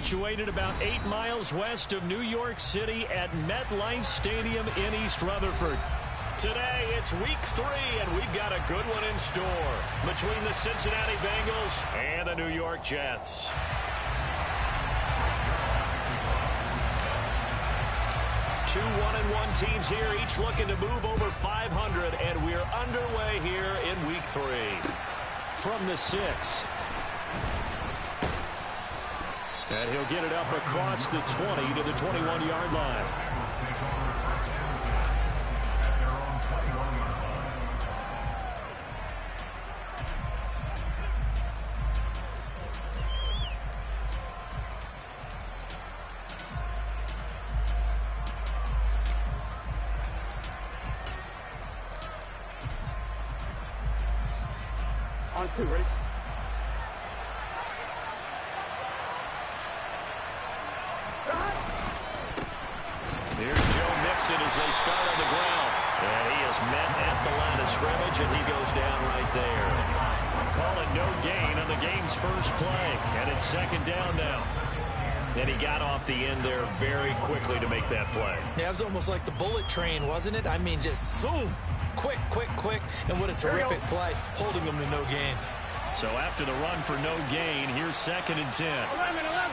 situated about 8 miles west of New York City at MetLife Stadium in East Rutherford. Today, it's week 3, and we've got a good one in store between the Cincinnati Bengals and the New York Jets. Two 1-1 teams here, each looking to move over 500, and we're underway here in week 3. From the 6. And he'll get it up across the 20 to the 21-yard line. On 2, ready? Here's Joe Mixon as they start on the ground. And he is met at the line of scrimmage, and he goes down right there. Call it no gain on the game's first play. And it's second down now. And he got off the end there very quickly to make that play. Yeah, it was almost like the bullet train, wasn't it? I mean, just zoom. Quick, quick, quick. And what a terrific play, holding them to no gain. So after the run for no gain, here's second and 10. 11.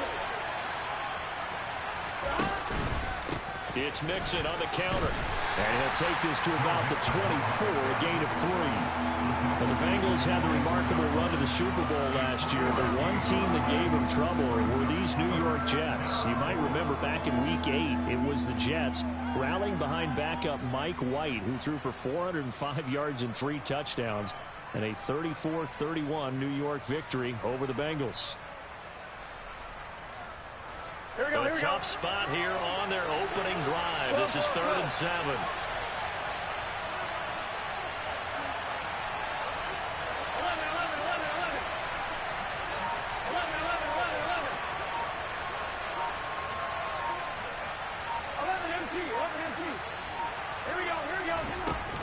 It's Mixon on the counter. And he'll take this to about the 24, a gain of 3. And the Bengals had the remarkable run to the Super Bowl last year. The one team that gave them trouble were these New York Jets. You might remember back in Week 8, it was the Jets rallying behind backup Mike White, who threw for 405 yards and 3 touchdowns, and a 34-31 New York victory over the Bengals. A tough spot here on their opening drive. This is 3rd and 7.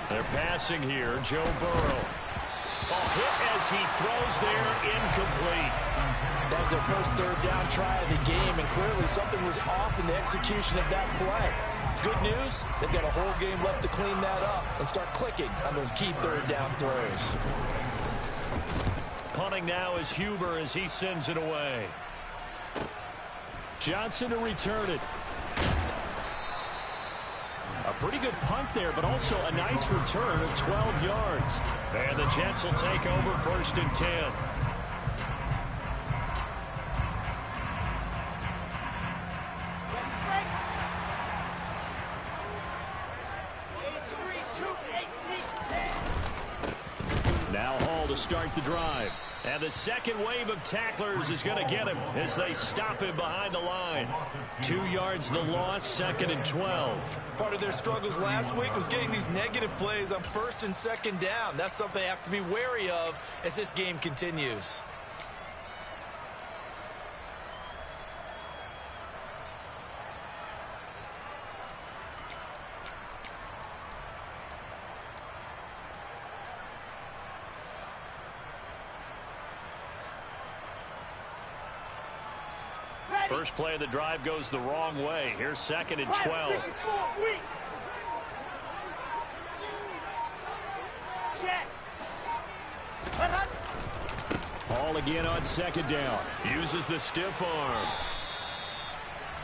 They're passing here. Joe Burrow. Hit as he throws there, incomplete. That was their first 3rd down try of the game, and clearly something was off in the execution of that play. Good news, they've got a whole game left to clean that up and start clicking on those key 3rd down throws. Punting now is Huber as he sends it away. Johnson to return it. A pretty good punt there, but also a nice return of 12 yards. And the Jets will take over 1st and 10. Now Hall to start the drive. And the second wave of tacklers is going to get him as they stop him behind the line. 2 yards the loss, 2nd and 12. Part of their struggles last week was getting these negative plays on 1st and 2nd down. That's something they have to be wary of as this game continues. First play of the drive goes the wrong way. Here's 2nd and 12. Hall again on 2nd down. Uses the stiff arm.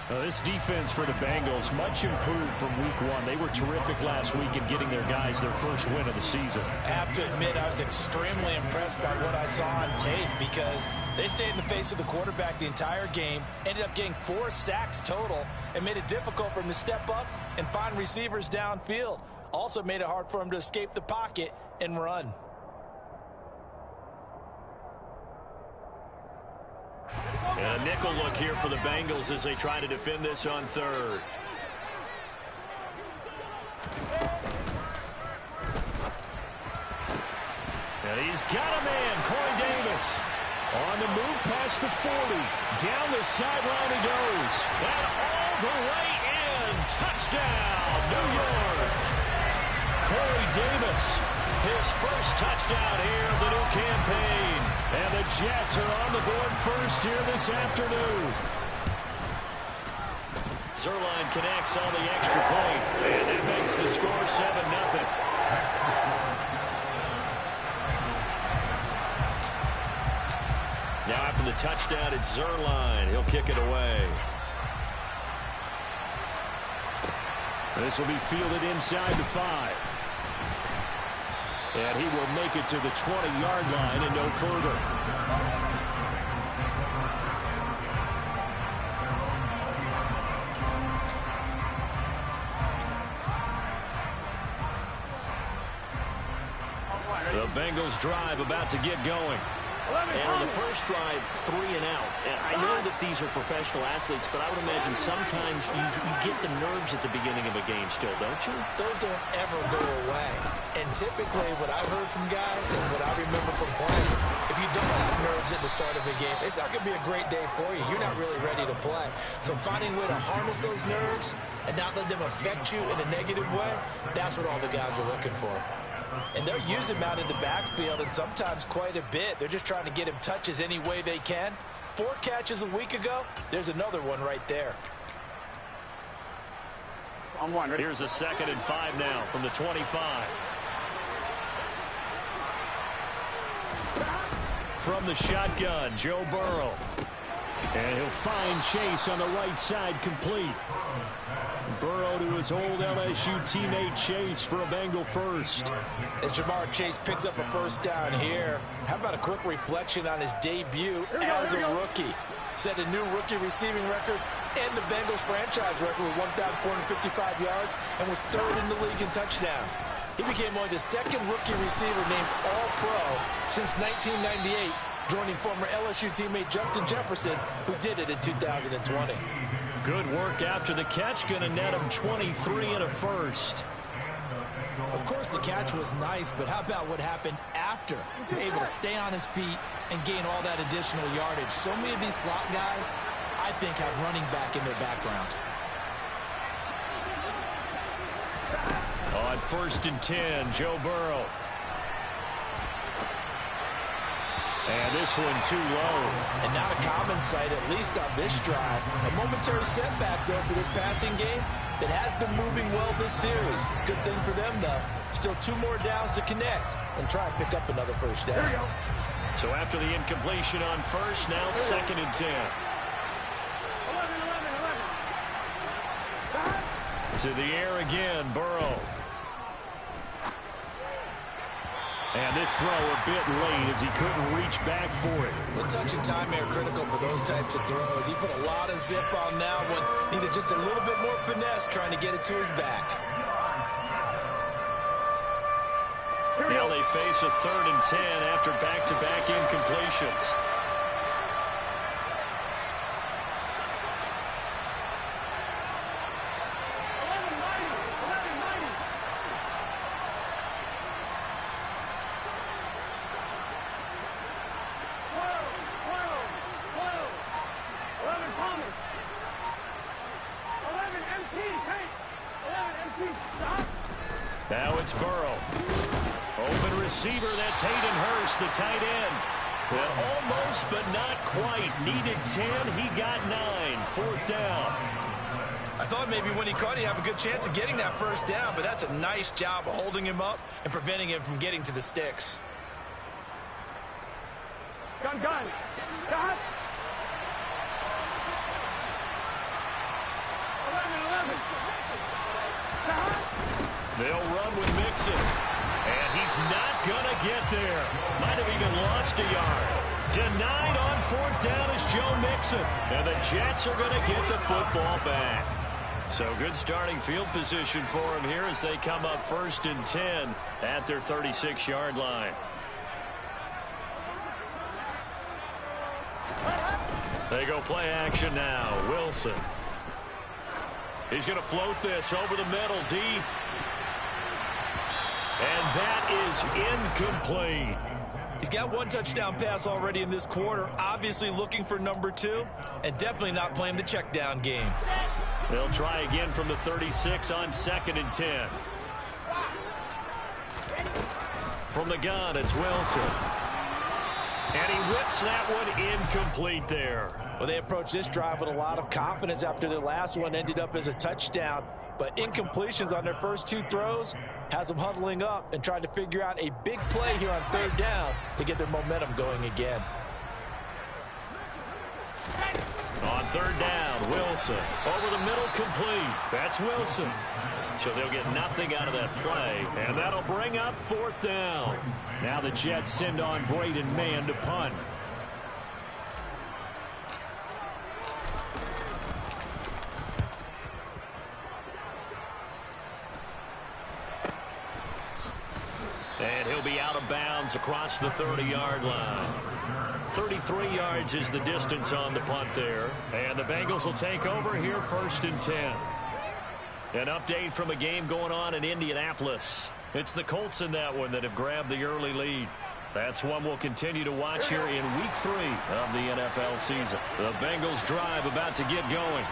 This defense for the Bengals, much improved from week 1. They were terrific last week in getting their guys their first win of the season. I have to admit, I was extremely impressed by what I saw on tape because they stayed in the face of the quarterback the entire game, ended up getting 4 sacks total, and made it difficult for him to step up and find receivers downfield. Also made it hard for him to escape the pocket and run. And a nickel look here for the Bengals as they try to defend this on 3rd. And he's got a man, Corey Davis. On the move past the 40. Down the sideline he goes. And all the way in. Touchdown, New York. Corey Davis, his first touchdown here of the new campaign. And the Jets are on the board first here this afternoon. Zuerlein connects on the extra point, and that makes the score 7-0. Now after the touchdown, it's Zuerlein. He'll kick it away. This will be fielded inside the 5. And he will make it to the 20-yard line and no further. The Bengals drive about to get going. And on the first drive, 3 and out. And I know that these are professional athletes, but I would imagine sometimes you get the nerves at the beginning of a game still, don't you? Those don't ever go away. And typically what I've heard from guys and what I remember from playing, if you don't have nerves at the start of a game, it's not going to be a great day for you. You're not really ready to play. So finding a way to harness those nerves and not let them affect you in a negative way, that's what all the guys are looking for. And they're using him out in the backfield, and sometimes quite a bit. They're just trying to get him touches any way they can. 4 catches a week ago. There's another one right there. Here's a 2nd and 5 now from the 25. From the shotgun, Joe Burrow. And he'll find Chase on the right side, complete. Burrow to his old LSU teammate Chase for a Bengal first. As Jamar Chase picks up a first down here, how about a quick reflection on his debut as a rookie? Set a new rookie receiving record and the Bengals franchise record with 1,455 yards and was 3rd in the league in touchdown. He became only the 2nd rookie receiver named All-Pro since 1998, joining former LSU teammate Justin Jefferson, who did it in 2020. Good work after the catch, going to net him 23 and a first. Of course, the catch was nice, but how about what happened after? Able to stay on his feet and gain all that additional yardage. So many of these slot guys, I think, have running back in their background. On 1st and 10, Joe Burrow. And this one too low. And not a common sight, at least on this drive. A momentary setback, though, for this passing game that has been moving well this series. Good thing for them, though. Still 2 more downs to connect and try and pick up another first down. So after the incompletion on first, now 2nd and 10. 11. To the air again, Burrow. And this throw a bit late as he couldn't reach back for it. Well, touch and time are critical for those types of throws. He put a lot of zip on that one. Needed just a little bit more finesse trying to get it to his back. Now they face a 3rd and 10 after back-to-back incompletions. Now it's Burrow. Open receiver, that's Hayden Hurst, the tight end. Well, almost, but not quite. Needed 10, he got 9. 4th down. I thought maybe when he caught, he'd have a good chance of getting that first down, but that's a nice job of holding him up and preventing him from getting to the sticks. Gun. Got. They'll run with Mixon. And he's not going to get there. Might have even lost a yard. Denied on 4th down is Joe Mixon. And the Jets are going to get the football back. So good starting field position for him here as they come up 1st and 10 at their 36-yard line. They go play action now. Wilson. He's going to float this over the middle deep. And that is incomplete. He's got 1 touchdown pass already in this quarter. Obviously looking for number 2. And definitely not playing the check down game. They'll try again from the 36 on 2nd and 10. From the gun, it's Wilson. And he will Puts that one incomplete there. Well, they approached this drive with a lot of confidence after their last one ended up as a touchdown. But incompletions on their first 2 throws has them huddling up and trying to figure out a big play here on 3rd down to get their momentum going again. On 3rd down, Wilson. Over the middle, complete. That's Wilson. So they'll get nothing out of that play. And that'll bring up 4th down. Now the Jets send on Braden Mann to punt. And he'll be out of bounds across the 30-yard line. 33 yards is the distance on the punt there. And the Bengals will take over here 1st and 10. An update from a game going on in Indianapolis. It's the Colts in that one that have grabbed the early lead. That's one we'll continue to watch here in Week 3 of the NFL season. The Bengals drive about to get going.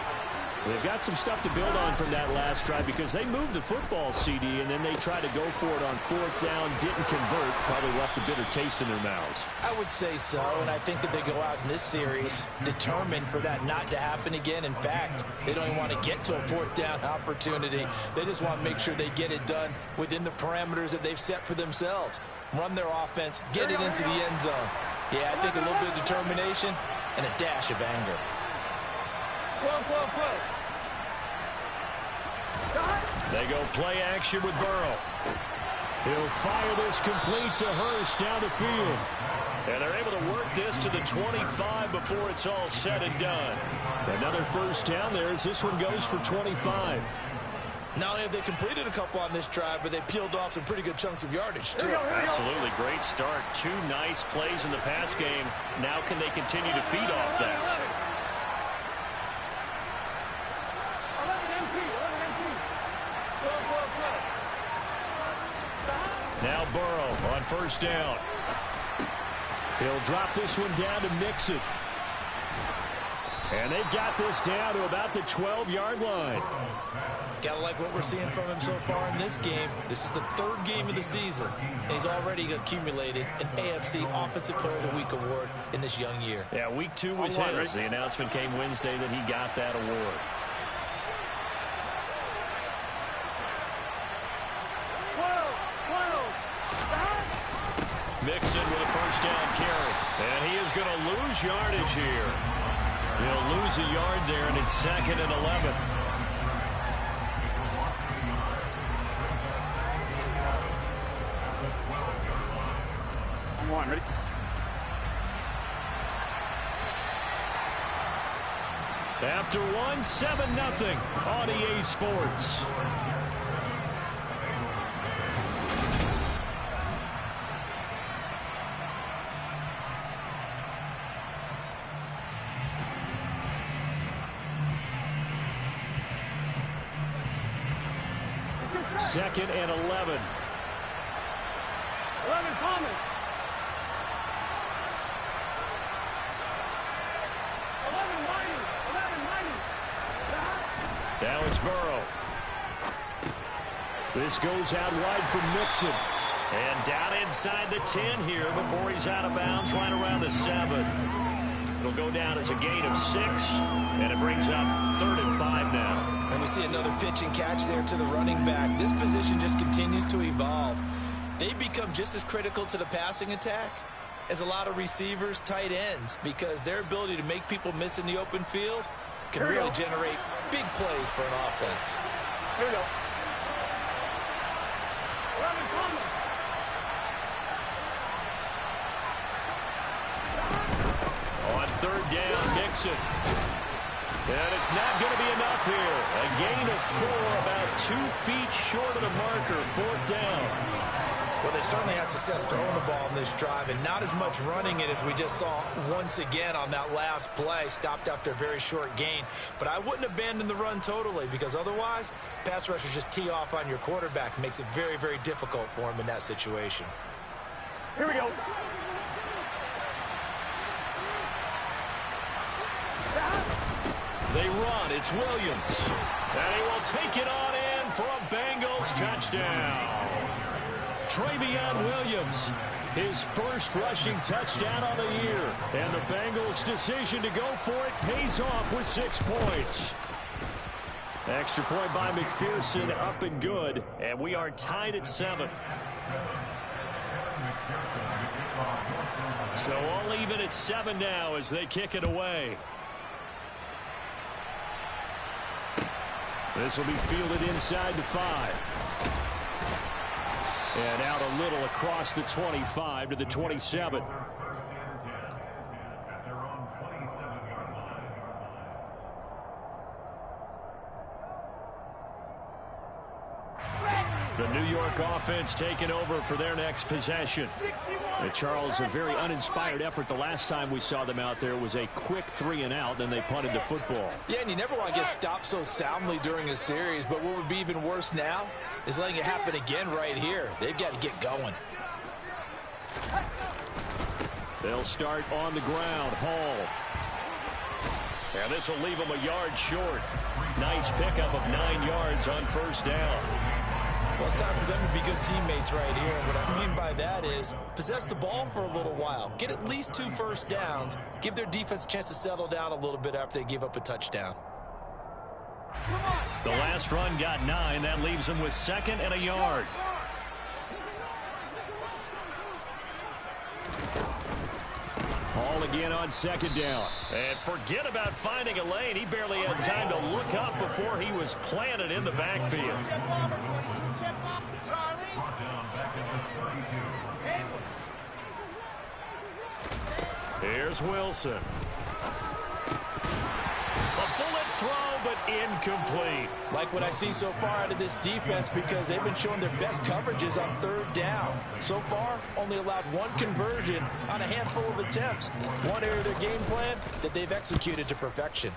They've got some stuff to build on from that last drive because they moved the football, CD, and then they tried to go for it on 4th down, didn't convert, probably left a bitter taste in their mouths. I would say so, and I think that they go out in this series determined for that not to happen again. In fact, they don't even want to get to a 4th down opportunity. They just want to make sure they get it done within the parameters that they've set for themselves. Run their offense, get it into the end zone. Yeah, I think a little bit of determination and a dash of anger. They go play action with Burrow. He'll fire this complete to Hurst down the field. And they're able to work this to the 25 before it's all said and done. Another 1st down there as this one goes for 25. Not only have they completed a couple on this drive, but they peeled off some pretty good chunks of yardage, too. Absolutely. Great start. 2 nice plays in the pass game. Now can they continue to feed off that? Now Burrow on 1st down. He'll drop this one down to Mixon. And they've got this down to about the 12-yard line. Gotta like what we're seeing from him so far in this game. This is the 3rd game of the season, and he's already accumulated an AFC Offensive Player of the Week award in this young year. Yeah, week 2 was his. The announcement came Wednesday that he got that award. Mixon with a 1st down carry. And he is going to lose yardage here. He'll lose a yard there, and it's 2nd and 11. Come on, ready? After one, 7-0 on EA Sports. Second and 11. 11 Thomas. 11 Mighty. 11 Mighty. Now it's Burrow. This goes out wide for Mixon. And down inside the 10 here before he's out of bounds right around the 7. It'll go down as a gain of 6. And it brings up 3rd and 5 now. And we see another pitch and catch there to the running back. This position just continues to evolve. They become just as critical to the passing attack as a lot of receivers, tight ends, because their ability to make people miss in the open field can really generate big plays for an offense. Here we go. 11 Thomas. On 3rd down, Mixon. And it's not going to be enough here. A gain of 4, about 2 feet short of the marker, 4th down. Well, they certainly had success throwing the ball in this drive, and not as much running it as we just saw once again on that last play. Stopped after a very short gain. But I wouldn't abandon the run totally, because otherwise, pass rushers just tee off on your quarterback. Makes it very, very difficult for him in that situation. Here we go. They run. It's Williams. And he will take it on in for a Bengals touchdown. Travion Williams His first rushing touchdown on the year. And the Bengals' decision to go for it pays off with 6 points. Extra point by McPherson, up and good. And we are tied at 7. So all even at 7 now as they kick it away. This will be fielded inside the 5. And out a little across the 25 to the 27. The New York offense taking over for their next possession. Charles, a very uninspired effort the last time we saw them out there was a quick 3 and out, then they punted the football. Yeah, and you never want to get stopped so soundly during a series, but what would be even worse now is letting it happen again right here. They've got to get going. They'll start on the ground. Hall. And this will leave them a yard short. Nice pickup of 9 yards on first down. Well, it's time for them to be good teammates right here. And what I mean by that is possess the ball for a little while. Get at least 2 first downs. Give their defense a chance to settle down a little bit after they give up a touchdown. The last run got 9. That leaves them with 2nd and a yard. Hall again on 2nd down. And forget about finding a lane. He barely had time to look up before he was planted in the backfield. Here's Wilson. A bullet throw, but incomplete. Like what I see so far out of this defense because they've been showing their best coverages on 3rd down. So far, only allowed 1 conversion on a handful of attempts. One area of their game plan that they've executed to perfection.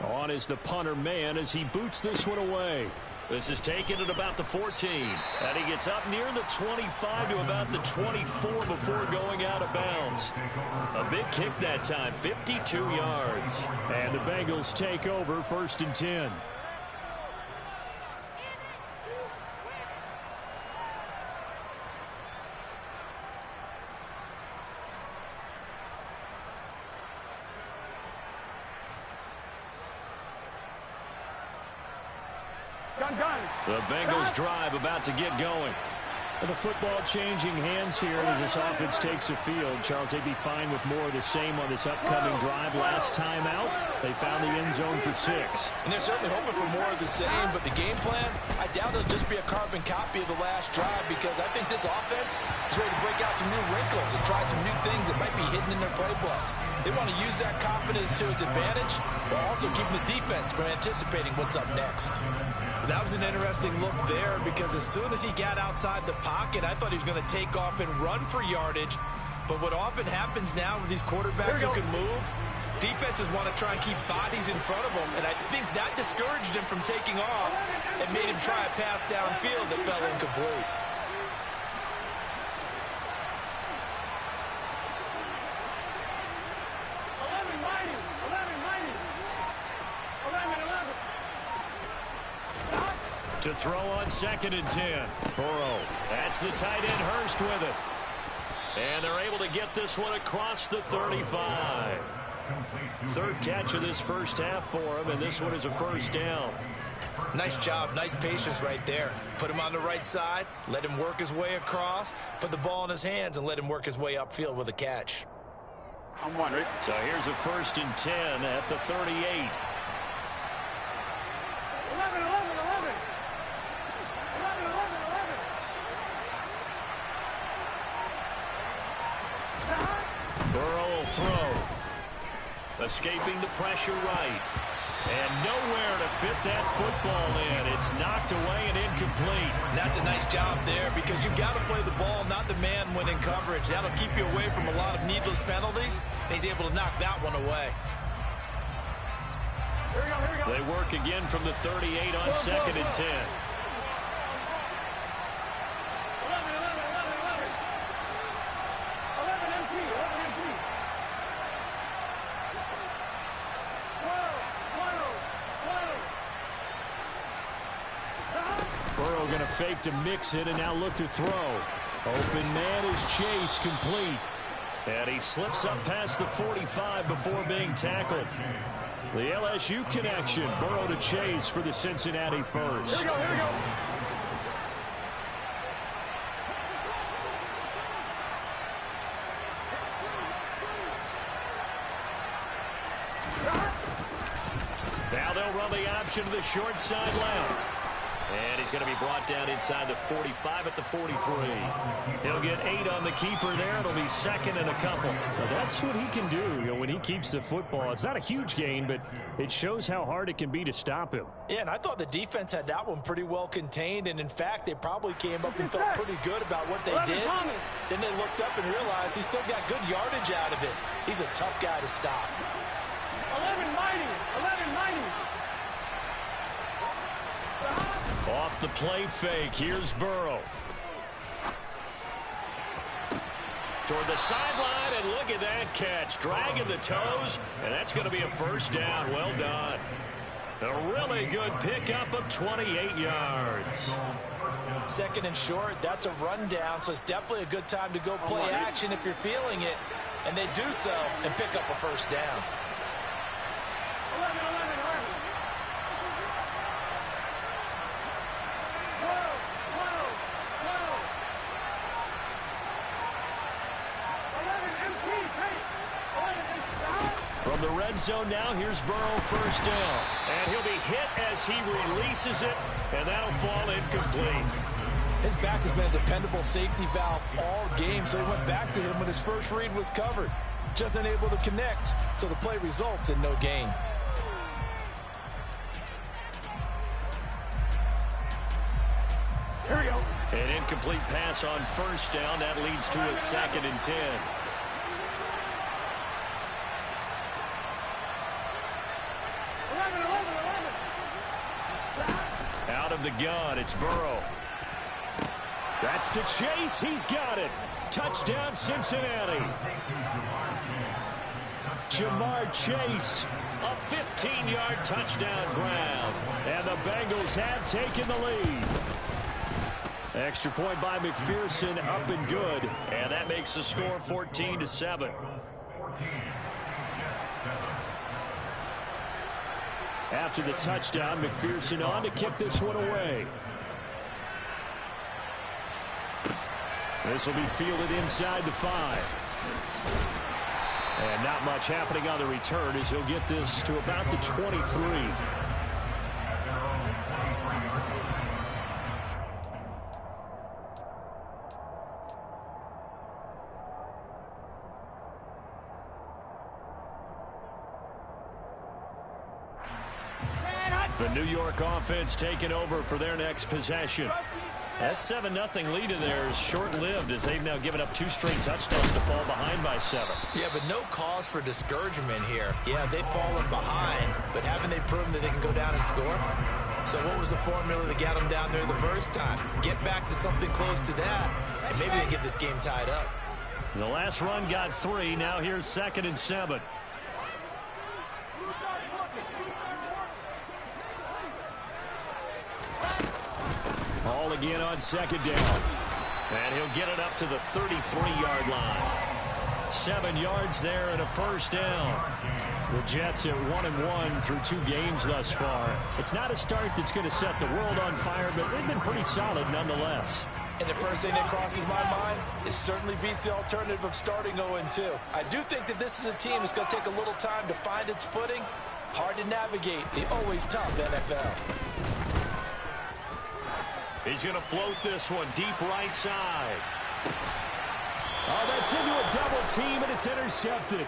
On is the punter man as he boots this one away. This is taken at about the 14. And he gets up near the 25 to about the 24 before going out of bounds. A big kick that time, 52 yards. And the Bengals take over 1st and 10. The Bengals drive about to get going. And the football changing hands here as this offense takes the field. Charles, they'd be fine with more of the same on this upcoming drive. Last time out, they found the end zone for 6. And they're certainly hoping for more of the same, but the game plan, I doubt it'll just be a carbon copy of the last drive because I think this offense is ready to break out some new wrinkles and try some new things that might be hidden in their playbook. They want to use that confidence to its advantage while also keeping the defense from anticipating what's up next. That was an interesting look there because as soon as he got outside the pocket, I thought he was going to take off and run for yardage. But what often happens now with these quarterbacks who can move, defenses want to try and keep bodies in front of them. And I think that discouraged him from taking off and made him try a pass downfield that fell incomplete. To throw on 2nd and 10. Burrow. That's the tight end Hurst with it. And they're able to get this one across the 35. 3rd catch of this first half for him, and this one is a first down. Nice job. Nice patience right there. Put him on the right side. Let him work his way across. Put the ball in his hands and let him work his way upfield with a catch. I'm wondering. So here's a 1st and 10 at the 38. 11. Burrow will throw. Escaping the pressure right. And nowhere to fit that football in. It's knocked away and incomplete. And that's a nice job there because you've got to play the ball, not the man when in coverage. That'll keep you away from a lot of needless penalties, and he's able to knock that one away. Here we go. They work again from the 38 on 2nd and 10. 11 MP. Burrow going to fake to mix it and now look to throw. Open man is Chase, complete. And he slips up past the 45 before being tackled. The LSU connection, Burrow to Chase for the Cincinnati first. Here we go, here we go. Now they'll run the option to the short side left. And he's going to be brought down inside the 45 at the 43. He'll get 8 on the keeper there. It'll be second and a couple. Now that's what he can do, when he keeps the football. It's not a huge gain, but it shows how hard it can be to stop him. Yeah, and I thought the defense had that one pretty well contained. And, in fact, they probably came up and felt pretty good about what they did. Then they looked up and realized he still got good yardage out of it. He's a tough guy to stop. 11 mighty. 11 mighty. Off the play fake, here's Burrow. Toward the sideline, and look at that catch. Dragging the toes, and that's going to be a first down. Well done. A really good pickup of 28 yards. Second and short, that's a rundown, so it's definitely a good time to go play action if you're feeling it. And they do so and pick up a first down. 11, 11, 11. 11 MP, hey. 11 From the red zone now, here's Burrow, first down. And he'll be hit as he releases it, and that'll fall incomplete. His back has been a dependable safety valve all game, so he went back to him when his first read was covered. Just unable to connect, so the play results in no gain. Here we go. An incomplete pass on first down. That leads to a second and 10. 11, 11, 11. Out of the gun, it's Burrow. That's to Chase. He's got it. Touchdown, Cincinnati. Jamar Chase, a 15-yard touchdown grab. And the Bengals have taken the lead. Extra point by McPherson, up and good. And that makes the score 14-7. After the touchdown, McPherson on to kick this one away. This will be fielded inside the 5. And not much happening on the return as he'll get this to about the 23. The New York offense taking over for their next possession. That 7-0 lead of theirs short-lived as they've now given up 2 straight touchdowns to fall behind by 7. Yeah, but no cause for discouragement here. Yeah, they've fallen behind, but haven't they proven that they can go down and score? So what was the formula that got them down there the first time? Get back to something close to that, and maybe they get this game tied up. The last run got 3. Now here's 2nd and 7. All again on 2nd down. And he'll get it up to the 33-yard line. 7 yards there and a first down. The Jets at 1-1 through 2 games thus far. It's not a start that's going to set the world on fire, but they've been pretty solid nonetheless. And the first thing that crosses my mind, it certainly beats the alternative of starting 0-2. I do think that this is a team that's going to take a little time to find its footing. Hard to navigate the always tough NFL. He's going to float this one deep right side. Oh, that's into a double team, and it's intercepted.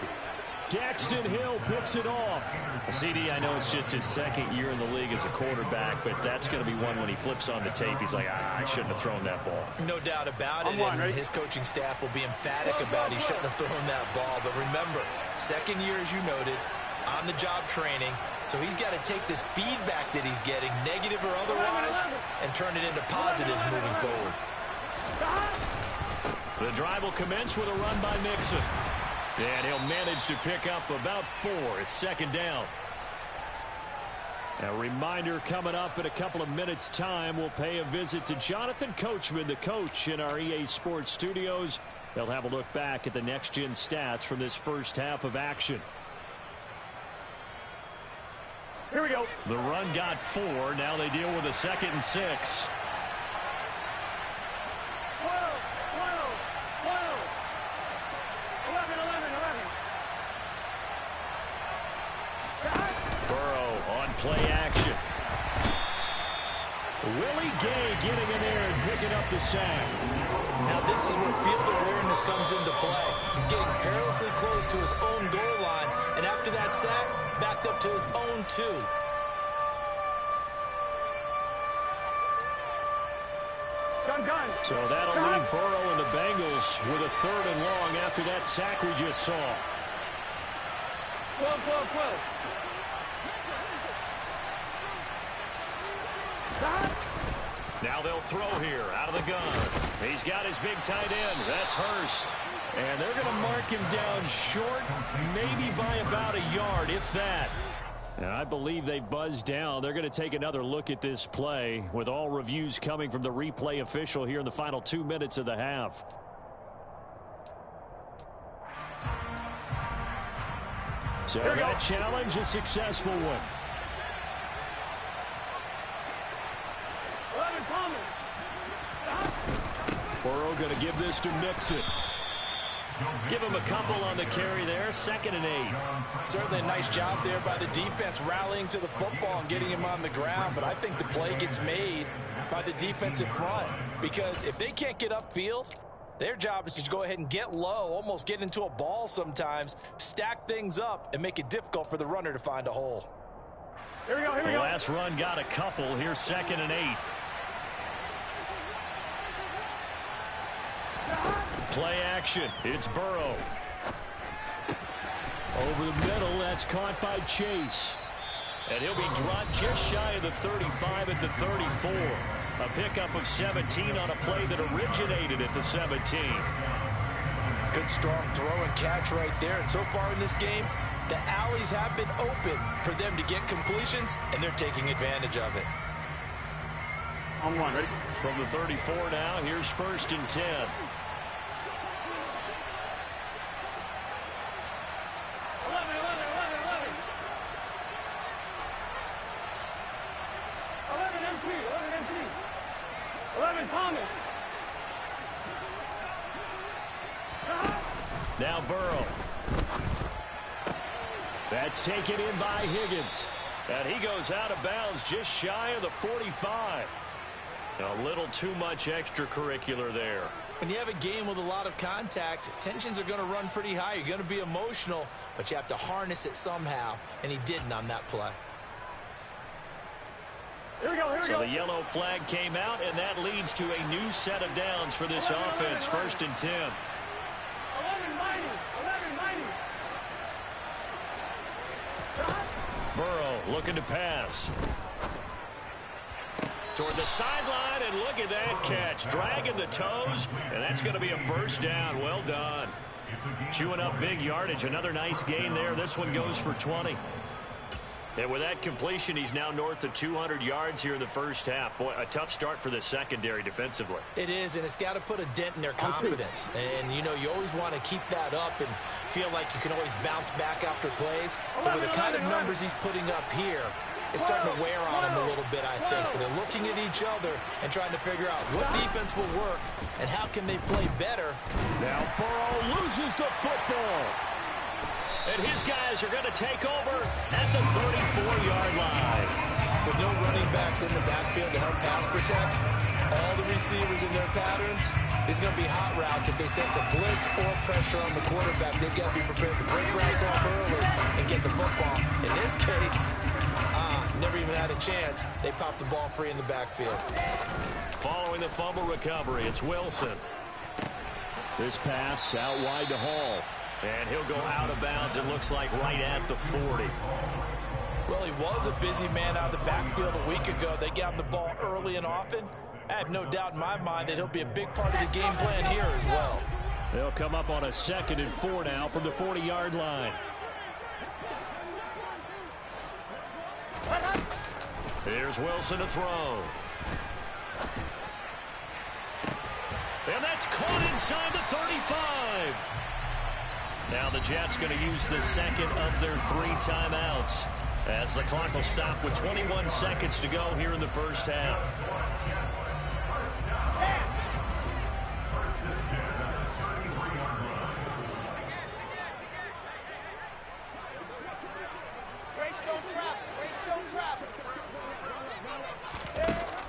Daxton Hill picks it off. CD, I know it's just his 2nd year in the league as a quarterback, but that's going to be one when he flips on the tape. He's like, I shouldn't have thrown that ball. No doubt about it. And his coaching staff will be emphatic about he shouldn't have thrown that ball. But remember, 2nd year, as you noted, on-the-job training. So he's got to take this feedback that he's getting, negative or otherwise, and turn it into positives moving forward. The drive will commence with a run by Mixon. And he'll manage to pick up about 4. It's 2nd down. A reminder coming up in a couple of minutes' time. We'll pay a visit to Jonathan Coachman, the coach in our EA Sports studios. They'll have a look back at the next-gen stats from this first half of action. Here we go. The run got 4. Now they deal with a 2nd and 6. 12, 12, 12. 11, 11, 11. Burrow on play action. Willie Gay getting in there and picking up the sack. Now this is where field awareness comes into play. He's getting perilously close to his own goal line, and after that sack, backed up to his own 2. Gun. So that'll leave Burrow and the Bengals with a 3rd and long after that sack we just saw. 12, 12, 12. Now they'll throw here out of the gun. He's got his big tight end. That's Hurst. And they're going to mark him down short, maybe by about a yard, if that. And I believe they buzzed down. They're going to take another look at this play with all reviews coming from the replay official here in the final 2 minutes of the half. So that challenge, a successful one. 11, Thomas. Burrow going to give this to Mixon. Give him a couple on the carry there. 2nd and 8. Certainly a nice job there by the defense rallying to the football and getting him on the ground, but I think the play gets made by the defensive front, because if they can't get upfield, their job is to go ahead and get low, almost get into a ball sometimes, stack things up, and make it difficult for the runner to find a hole. Here we go. The last run got a couple. Here's 2nd and 8. Play action. It's Burrow. Over the middle. That's caught by Chase. And he'll be dropped just shy of the 35 at the 34. A pickup of 17 on a play that originated at the 17. Good strong throw and catch right there. And so far in this game, the alleys have been open for them to get completions, and they're taking advantage of it. On one, ready? From the 34 now, here's 1st and 10. 11, 11, 11, 11. 11 MP, 11 MP. 11 Thomas. Now Burrow. That's taken in by Higgins. And he goes out of bounds just shy of the 45. A little too much extracurricular there. When you have a game with a lot of contact, tensions are going to run pretty high. You're going to be emotional, but you have to harness it somehow, and he didn't on that play. Here we go. So the yellow flag came out, and that leads to a new set of downs for this offense. 1st and 10. 11 mighty, 11 mighty. Burrow looking to pass. Toward the sideline, and look at that catch. Dragging the toes, and that's going to be a 1st down. Well done. Chewing up big yardage. Another nice gain there. This one goes for 20. And with that completion, he's now north of 200 yards here in the first half. Boy, a tough start for the secondary defensively. It is, and it's got to put a dent in their confidence. And, you know, you always want to keep that up and feel like you can always bounce back after plays. But with the kind of numbers he's putting up here, it's starting to wear on them a little bit, I think. So they're looking at each other and trying to figure out what defense will work and how can they play better. Now Burrow loses the football. And his guys are going to take over at the 34-yard line. With no running backs in the backfield to help pass protect, all the receivers in their patterns, it's going to be hot routes if they sense a blitz or pressure on the quarterback. They've got to be prepared to break routes off early and get the football. In this case, never even had a chance. They popped the ball free in the backfield. Following the fumble recovery, it's Wilson. This pass out wide to Hall. And he'll go out of bounds, it looks like, right at the 40. Well, he was a busy man out of the backfield a week ago. They got him the ball early and often. I have no doubt in my mind that he'll be a big part of the game plan here as well. They'll come up on a 2nd and 4 now from the 40-yard line. Here's Wilson to throw. And that's caught inside the 35. Now the Jets going to use the second of their 3 timeouts as the clock will stop with 21 seconds to go here in the first half.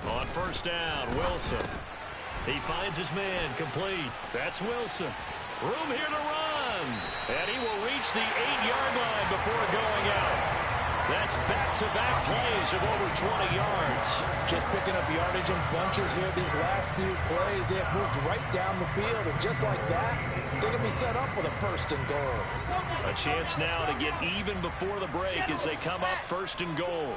On first down, Wilson. He finds his man, complete. That's Wilson. Room here to run. And he will reach the 8-yard line before going out. That's back-to-back plays of over 20 yards. Just picking up yardage in bunches here these last few plays. They have moved right down the field, and just like that, they're going to be set up with a first and goal. A chance now to get even before the break as they come up first and goal.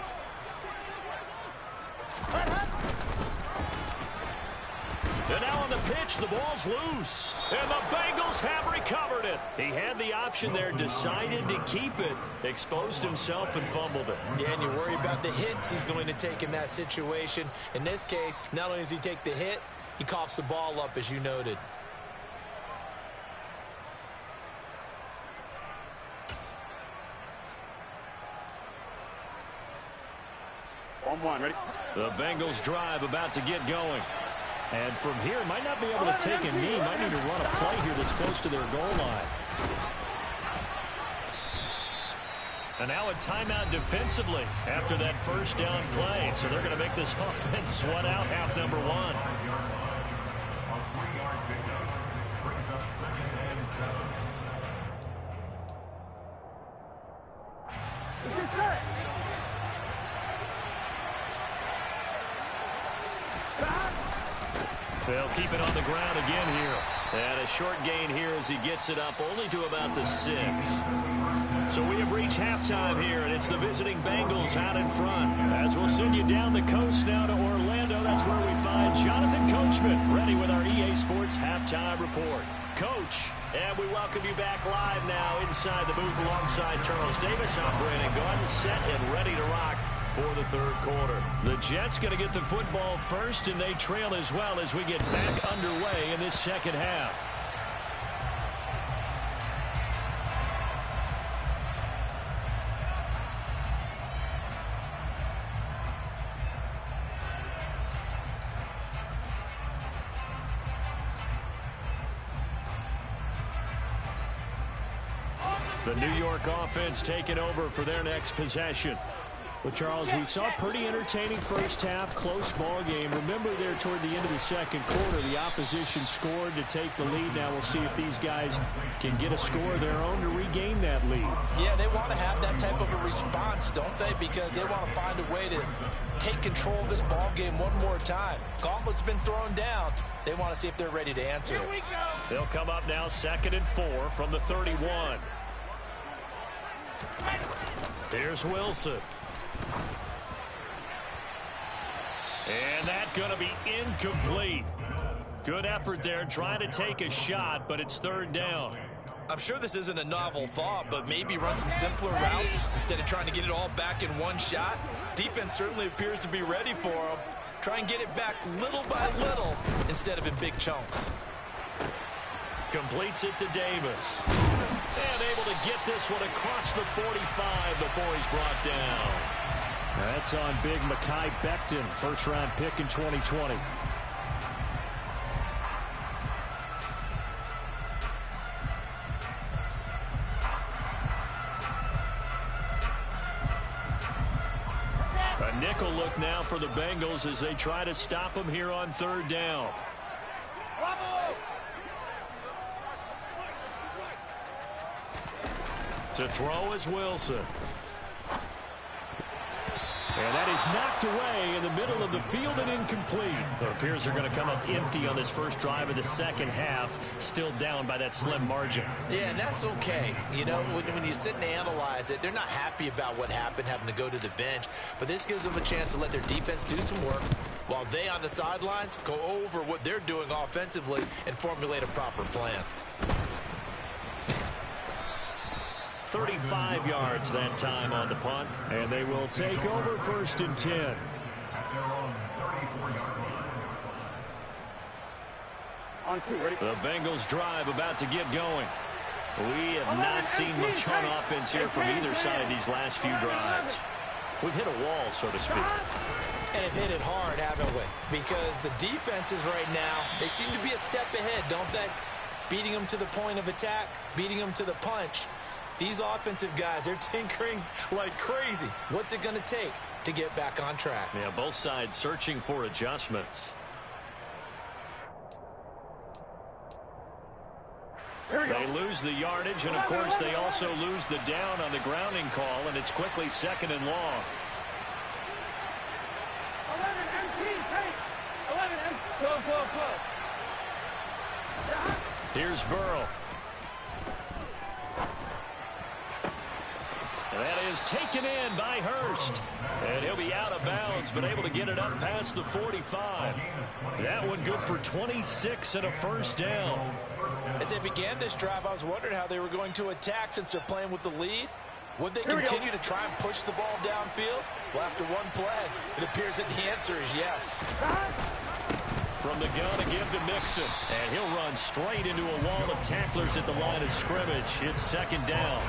And now on the pitch, the ball's loose. And the Bengals have recovered it. He had the option there, decided to keep it, exposed himself and fumbled it. Yeah, and you worry about the hits he's going to take in that situation. In this case, not only does he take the hit, he coughs the ball up, as you noted. On one, ready? The Bengals drive about to get going. And from here, might not be able to take a knee. Might need to run a play here that's close to their goal line. And now a timeout defensively after that first down play. So they're going to make this offense sweat out half number 1. They'll keep it on the ground again here. And a short gain here as he gets it up only to about the 6. So we have reached halftime here, and it's the visiting Bengals out in front. As we'll send you down the coast now to Orlando, that's where we find Jonathan Coachman, ready with our EA Sports Halftime Report. Coach, and we welcome you back live now inside the booth alongside Charles Davis. I'm Brandon Gaudin, set and ready to rock for the third quarter. The Jets going to get the football first, and they trail as well as we get back underway in this second half. The New York offense taking over for their next possession. Well, Charles, we saw a pretty entertaining first half, close ball game. Remember there toward the end of the second quarter, the opposition scored to take the lead. Now we'll see if these guys can get a score of their own to regain that lead. Yeah, they want to have that type of a response, don't they? Because they want to find a way to take control of this ball game one more time. Gauntlet's been thrown down. They want to see if they're ready to answer it. They'll come up now 2nd and 4 from the 31. Here's Wilson. And that's going to be incomplete. Good effort there trying to take a shot, but it's 3rd down. I'm sure this isn't a novel thought, but maybe run some simpler routes instead of trying to get it all back in one shot. Defense certainly appears to be ready for them. Try and get it back little by little instead of in big chunks. Completes it to Davis. And able to get this one across the 45 before he's brought down. That's on big Mekhi Becton, first-round pick in 2020. A nickel look now for the Bengals as they try to stop him here on 3rd down. To throw is Wilson. And that is knocked away in the middle of the field and incomplete. It appears they're going to come up empty on this first drive of the second half, still down by that slim margin. Yeah, and that's okay. You know, when you sit and analyze it, they're not happy about what happened, having to go to the bench. But this gives them a chance to let their defense do some work while they on the sidelines go over what they're doing offensively and formulate a proper plan. 35 yards that time on the punt, and they will take over 1st and 10. On 2, ready? The Bengals drive about to get going. We have not seen much on offense here from either side these last few drives. We've hit a wall, so to speak. And have hit it hard, haven't we? Because the defenses right now, they seem to be a step ahead, don't they? Beating them to the point of attack, beating them to the punch. These offensive guys, they're tinkering like crazy. What's it going to take to get back on track? Yeah, both sides searching for adjustments. They lose the yardage, and of course they also lose the down on the grounding call, and it's quickly 2nd and long. 11 MT, take. 11 MT. Go. Here's Burrow. That is taken in by Hurst. And he'll be out of bounds, but able to get it up past the 45. That one good for 26 and a first down. As they began this drive, I was wondering how they were going to attack since they're playing with the lead. Would they continue to try and push the ball downfield? Well, after one play, it appears that the answer is yes. From the gun to give to Mixon. And he'll run straight into a wall of tacklers at the line of scrimmage. It's 2nd down.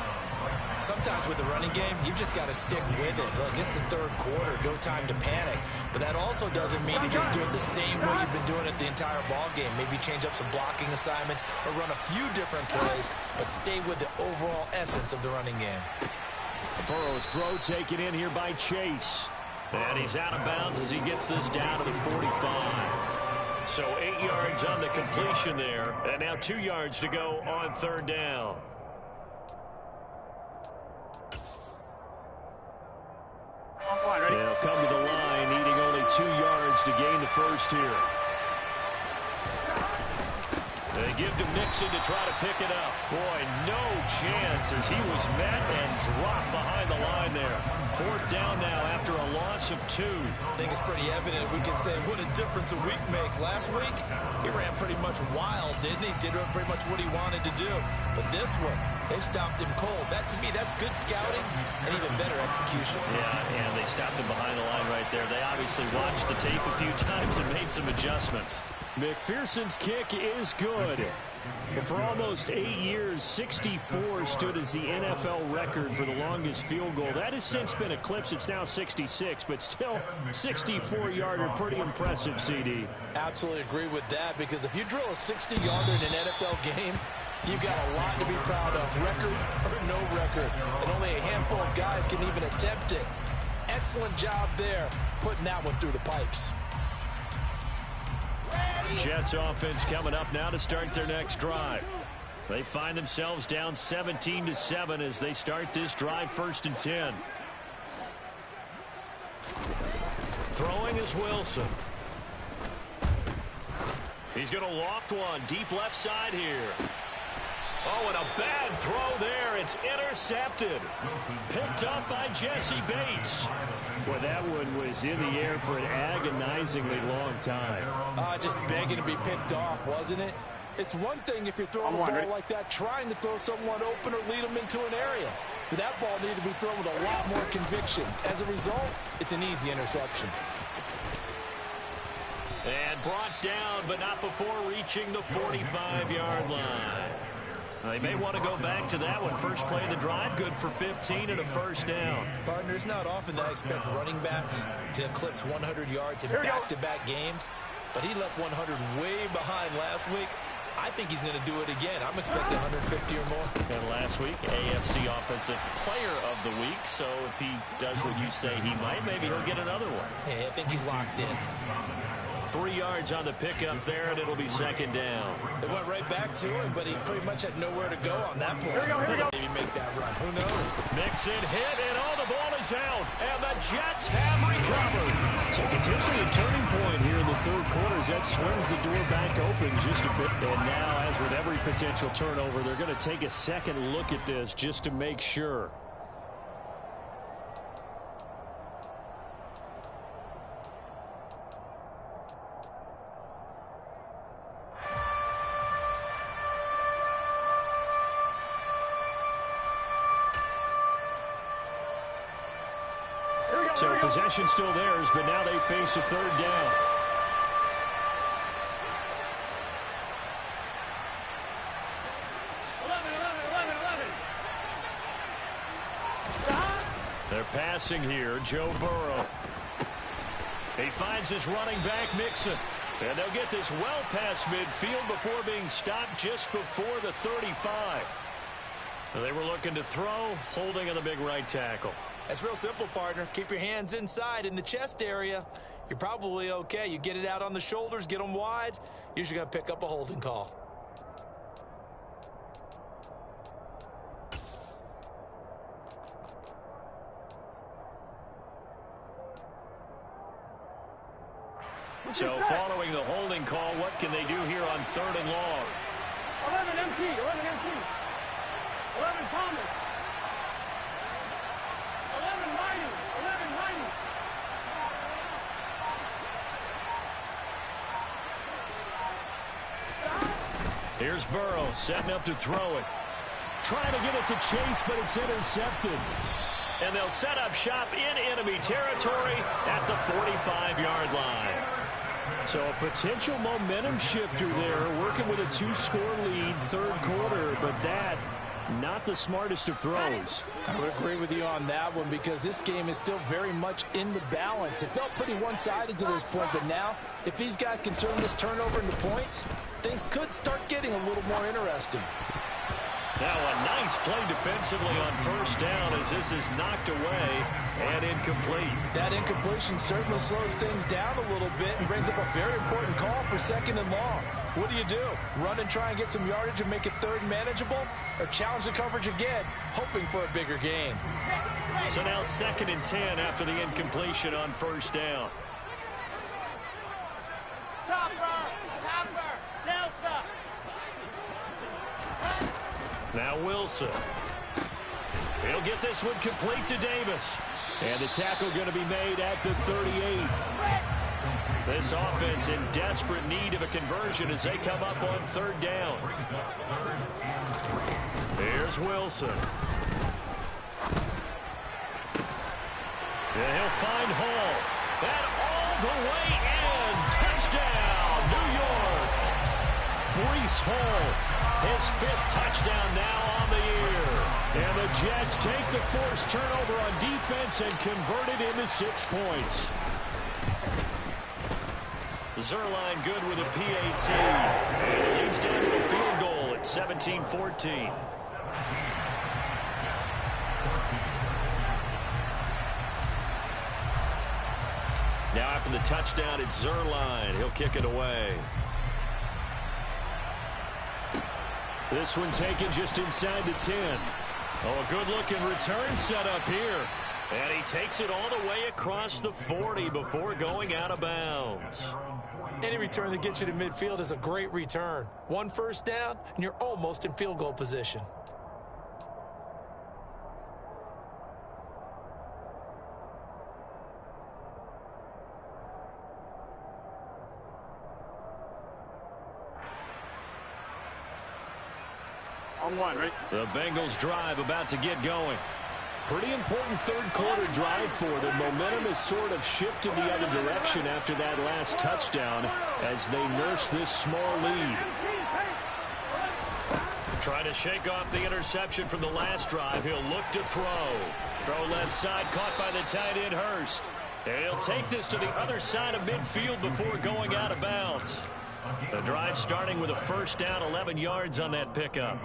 Sometimes with the running game, you've just got to stick with it. Look, it's the 3rd quarter, no time to panic. But that also doesn't mean you just do it the same way you've been doing it the entire ball game. Maybe change up some blocking assignments or run a few different plays, but stay with the overall essence of the running game. Burrow's throw taken in here by Chase. And he's out of bounds as he gets this down to the 45. So 8 yards on the completion there. And now 2 yards to go on 3rd down. They'll come to the line, needing only 2 yards to gain the first here. They give to Mixon to try to pick it up. Boy, no chance as he was met and dropped behind the line there. 4th down now after a loss of 2. I think it's pretty evident. We can say what a difference a week makes. Last week, he ran pretty much wild, didn't he? Did pretty much what he wanted to do. But this one, they stopped him cold. That, to me, that's good scouting and even better execution. Yeah, and they stopped him behind the line right there. They obviously watched the tape a few times and made some adjustments. McPherson's kick is good. But for almost 8 years, 64 stood as the NFL record for the longest field goal. That has since been eclipsed. It's now 66, but still 64-yarder. Pretty impressive, CD. Absolutely agree with that, because if you drill a 60-yarder in an NFL game, you've got a lot to be proud of, record or no record. And only a handful of guys can even attempt it. Excellent job there, putting that one through the pipes. Jets offense coming up now to start their next drive. They find themselves down 17-7 as they start this drive, 1st and 10. Throwing is Wilson. He's going to loft one deep left side here. Oh, and a bad throw there. It's intercepted. Picked up by Jesse Bates. Well, that one was in the air for an agonizingly long time. Just begging to be picked off, wasn't it? It's one thing if you're throwing a ball like that, trying to throw someone open or lead them into an area. But that ball needed to be thrown with a lot more conviction. As a result, it's an easy interception. And brought down, but not before reaching the 45-yard line. They may want to go back to that one. First play of the drive, good for 15 and a first down. Partner, it's not often that I expect running backs to eclipse 100 yards in back-to-back games, but he left 100 way behind last week. I think he's going to do it again. I'm expecting 150 or more. And last week, AFC Offensive Player of the Week, so if he does what you say he might, maybe he'll get another one. Hey, I think he's locked in. 3 yards on the pickup there, and it'll be 2nd down. They went right back to him, but he pretty much had nowhere to go on that play. Maybe make that run. Who knows? Mixon hit, and all the ball is out, and the Jets have recovered. So potentially a turning point here in the 3rd quarter as that swings the door back open just a bit. And now, as with every potential turnover, they're going to take a second look at this just to make sure. So possession still theirs, but now they face a 3rd down. They're passing here. Joe Burrow. He finds his running back, Mixon. And they'll get this well past midfield before being stopped just before the 35. They were looking to throw, holding on the big right tackle. That's real simple, partner. Keep your hands inside in the chest area. You're probably okay. You get it out on the shoulders, get them wide. Usually going to pick up a holding call. So following the holding call, what can they do here on 3rd and long? 11 MT, 11 MT. 11 Thomas. 11 Mighty, 11 Mighty. Here's Burrow setting up to throw it. Trying to get it to Chase, but it's intercepted. And they'll set up shop in enemy territory at the 45-yard line. So a potential momentum shifter there, working with a 2-score lead, 3rd quarter, but that, not the smartest of throws. I would agree with you on that one because this game is still very much in the balance. It felt pretty one-sided to this point, but now, if these guys can turn this turnover into points, things could start getting a little more interesting. Now a nice play defensively on 1st down as this is knocked away and incomplete. That incompletion certainly slows things down a little bit and brings up a very important call for 2nd and long. What do? Run and try and get some yardage and make it 3rd manageable, or challenge the coverage again, hoping for a bigger gain? So now 2nd and 10 after the incompletion on 1st down. Delta. Now Wilson. He'll get this one complete to Davis. And the tackle going to be made at the 38. This offense in desperate need of a conversion as they come up on 3rd down. Here's Wilson. And he'll find Hall. And all the way in. Touchdown, New York. Breece Hall, his 5th touchdown now on the year. And the Jets take the forced turnover on defense and convert it into 6 points. Zuerlein good with a PAT. And it leads down to a field goal at 17-14. Now after the touchdown, it's Zuerlein. He'll kick it away. This one taken just inside the 10. Oh, a good-looking return set up here. And he takes it all the way across the 40 before going out of bounds. Any return that gets you to midfield is a great return. 1 first down, and you're almost in field goal position. On 1, right? The Bengals drive about to get going. Pretty important 3rd quarter drive for them. Momentum has sort of shifted the other direction after that last touchdown as they nurse this small lead. Trying to shake off the interception from the last drive. He'll look to throw. Throw left side, caught by the tight end Hurst. And he'll take this to the other side of midfield before going out of bounds. The drive starting with a 1st down, 11 yards on that pickup.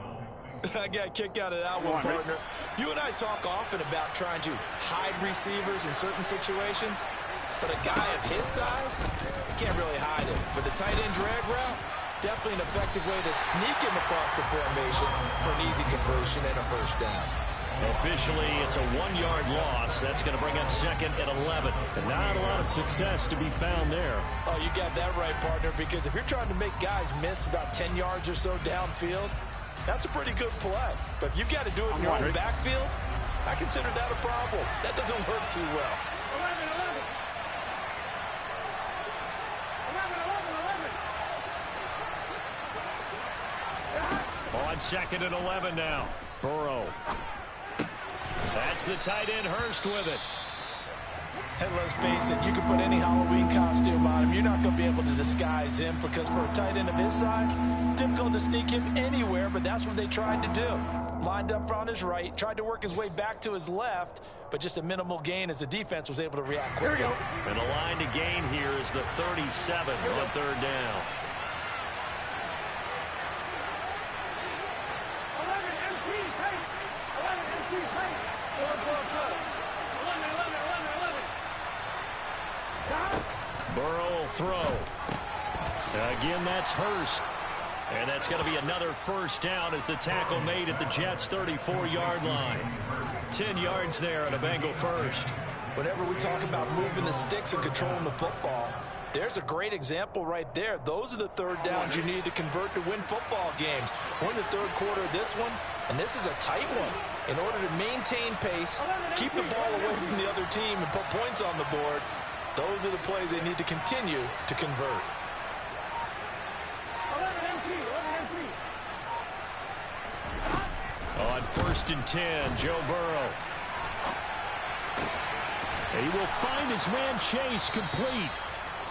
I got a kick out of that one, partner. You and I talk often about trying to hide receivers in certain situations, but a guy of his size, you can't really hide him. But the tight end drag route, definitely an effective way to sneak him across the formation for an easy completion and a 1st down. Officially, it's a 1-yard loss. That's going to bring up 2nd and 11. And not a lot of success to be found there. Oh, you got that right, partner, because if you're trying to make guys miss about 10 yards or so downfield, that's a pretty good play. But if you've got to do it in your own backfield, I consider that a problem. That doesn't work too well. 11. On 2nd and 11 now. Burrow. That's the tight end Hurst with it. And let's face it, you can put any Halloween costume on him. You're not going to be able to disguise him because for a tight end of his size, difficult to sneak him anywhere, but that's what they tried to do. lined up on his right, tried to work his way back to his left, but just a minimal gain as the defense was able to react quickly. And the line to gain here is the 37 on third down. 11 MT, pace. 11 MT, pace. 11. Burrow will throw. Again, that's Hurst. And that's going to be another first down as the tackle made at the Jets' 34-yard line. 10 yards there on a Bengal first. Whenever we talk about moving the sticks and controlling the football, there's a great example right there. Those are the third downs you need to convert to win football games. We're in the third quarter of this one, and this is a tight one. In order to maintain pace, keep the ball away from the other team, and put points on the board, those are the plays they need to continue to convert. 11 MT, 11 MT. On 1st and 10, Joe Burrow. He will find his man Chase complete.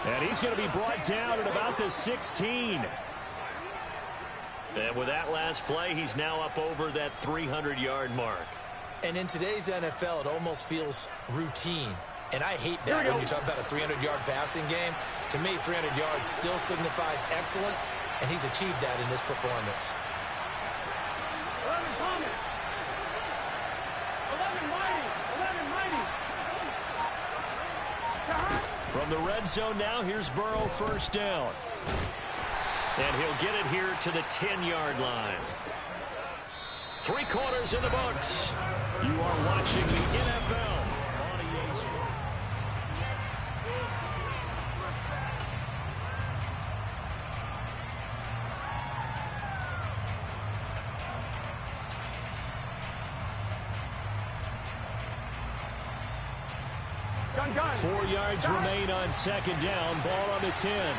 And he's going to be brought down at about the 16. And with that last play, he's now up over that 300-yard mark. And in today's NFL, it almost feels routine. And I hate that when you talk about a 300-yard passing game. To me, 300 yards still signifies excellence, and he's achieved that in this performance. 11 Thomas. 11 Mighty. 11 Mighty. From the red zone now, here's Burrow, first down. And he'll get it here to the 10-yard line. 3 quarters in the books. You are watching the NFL on EA Sports. Gun. 4 yards remain on second down. Ball on the 10.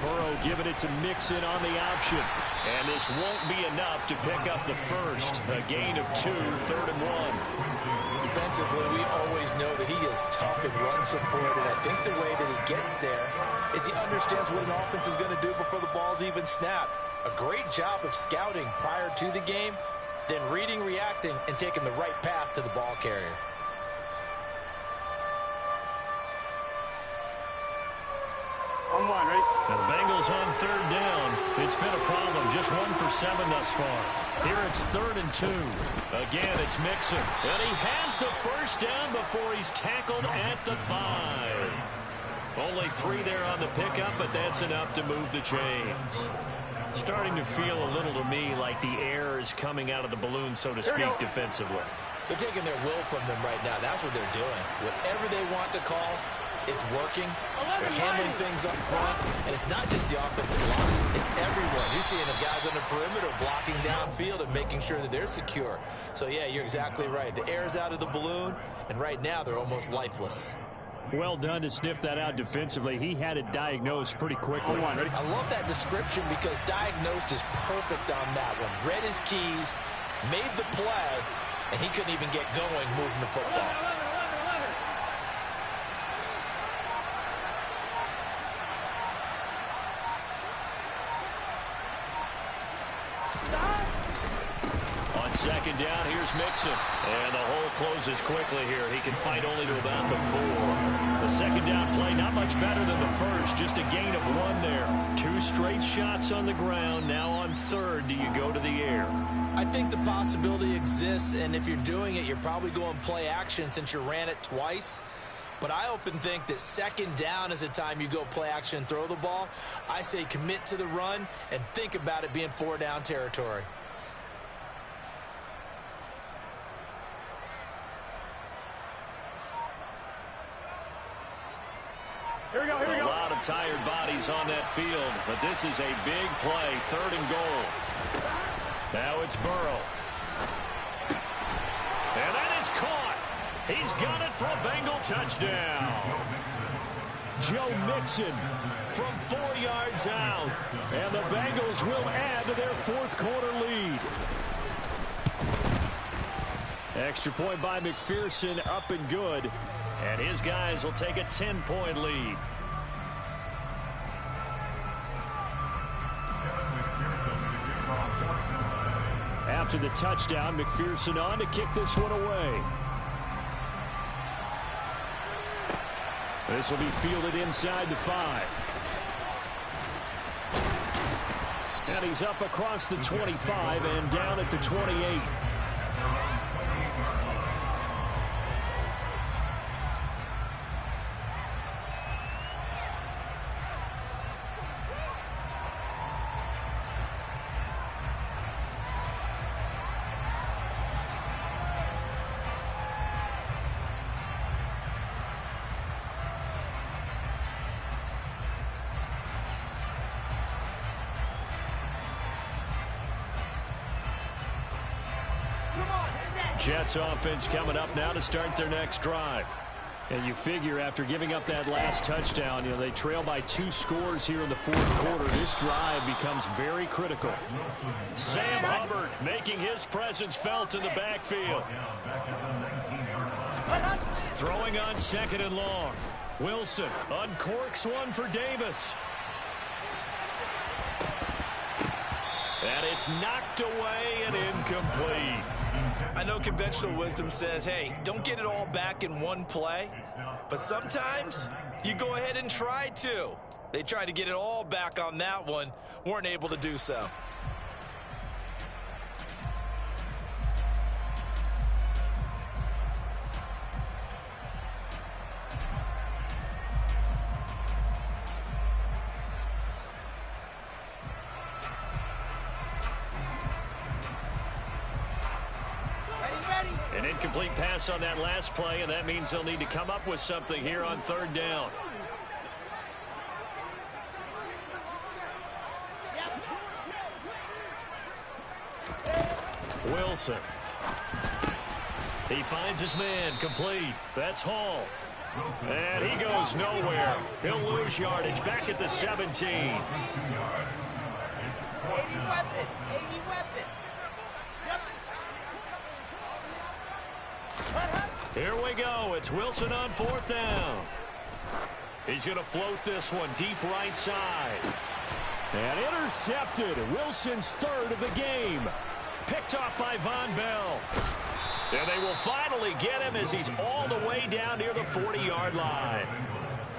Burrow giving it to Mixon on the option. And this won't be enough to pick up the first. A gain of 2, 3rd and 1. Defensively, we always know that he is tough and run support, and I think the way that he gets there is he understands what an offense is going to do before the ball's even snapped. A great job of scouting prior to the game, then reading, reacting, and taking the right path to the ball carrier. On one, right? And the Bengals on 3rd down. It's been a problem. Just 1 for 7 thus far. Here it's 3rd and 2. Again, it's Mixon. And he has the first down before he's tackled at the 5. Only 3 there on the pickup, but that's enough to move the chains. Starting to feel a little to me like the air is coming out of the balloon, so to speak, defensively. They're taking their will from them right now. That's what they're doing. Whatever they want to call, it's working. They're handling things up front. And it's not just the offensive line. It's everyone. You're seeing the guys on the perimeter blocking downfield and making sure that they're secure. So, yeah, you're exactly right. The air's out of the balloon, and right now they're almost lifeless. Well done to sniff that out defensively. He had it diagnosed pretty quickly. I love that description because diagnosed is perfect on that one. Read his keys, made the play, and he couldn't even get going moving the football. On second down, here's Mixon. And the hole closes quickly here. He can fight only to about the 4. The second down play, not much better than the first. Just a gain of 1 there. 2 straight shots on the ground. Now on 3rd, do you go to the air? I think the possibility exists, and if you're doing it, you're probably going play action since you ran it twice. But I often think that second down is the time you go play action and throw the ball. I say commit to the run and think about it being 4-down territory. Here we go. A lot of tired bodies on that field, but this is a big play, 3rd and goal. Now it's Burrow. And that is caught. He's got it for a Bengal touchdown. Joe Mixon from 4 yards out. And the Bengals will add to their 4th quarter lead. Extra point by McPherson, up and good. And his guys will take a 10-point lead. after the touchdown. McPherson on to kick this one away. This will be fielded inside the 5. And he's up across the 25 and down at the 28. Jets offense coming up now to start their next drive. And you figure after giving up that last touchdown, they trail by 2 scores here in the 4th quarter. This drive becomes very critical. Sam Hubbard making his presence felt in the backfield. Throwing on 2nd and long. Wilson uncorks one for Davis. And it's knocked away and incomplete. I know conventional wisdom says, hey, don't get it all back in one play. But sometimes you go ahead and try to. They tried to get it all back on that one. Weren't able to do so. An incomplete pass on that last play, and that means they'll need to come up with something here on 3rd down. Wilson. He finds his man, complete. That's Hall. And he goes nowhere. He'll lose yardage back at the 17. 80 weapon. 80 weapon. Here we go. It's Wilson on 4th down. He's going to float this one deep right side. And intercepted. Wilson's 3rd of the game. Picked off by Von Bell. And they will finally get him as he's all the way down near the 40-yard line.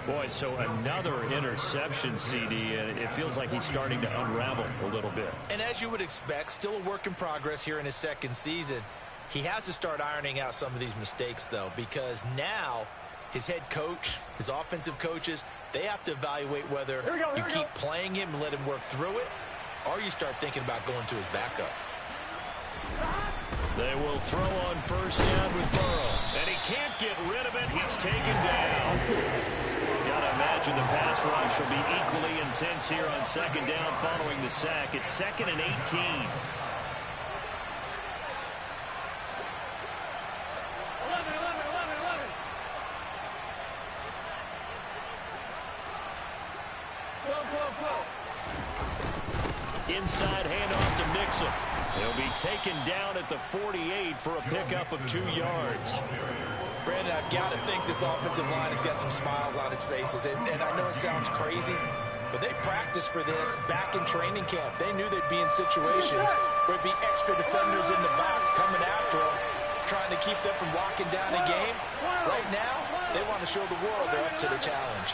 Boy, so another interception, CD, and it feels like he's starting to unravel a little bit. And as you would expect, still a work in progress here in his 2nd season. He has to start ironing out some of these mistakes, though, because now his head coach, his offensive coaches, they have to evaluate whether you keep playing him and let him work through it, or you start thinking about going to his backup. They will throw on 1st down with Burrow, and he can't get rid of it. He's taken down. Gotta imagine the pass rush will be equally intense here on 2nd down following the sack. It's 2nd and 18. Inside handoff to Mixon. He'll be taken down at the 48 for a pickup of 2 yards. Brandon, I've got to think this offensive line has got some smiles on its faces. And I know it sounds crazy, but they practiced for this back in training camp. They knew they'd be in situations where it'd be extra defenders in the box coming after them, trying to keep them from locking down a game. Right now, they want to show the world they're up to the challenge.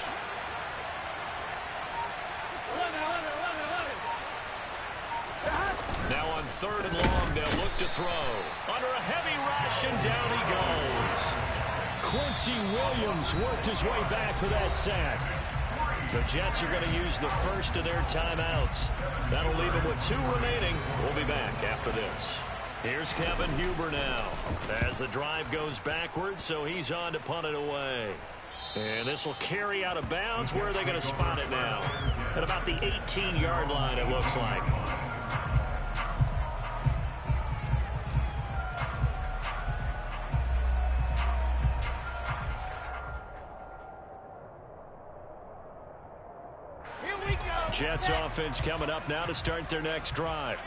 Now on 3rd and long, they'll look to throw. Under a heavy rush, and down he goes. Quincy Williams worked his way back for that sack. The Jets are going to use the first of their timeouts. That'll leave them with 2 remaining. We'll be back after this. Here's Kevin Huber now as the drive goes backwards, so he's on to punt it away. And this will carry out of bounds. Where are they going to spot it now? At about the 18-yard line, it looks like. Jets offense coming up now to start their next drive.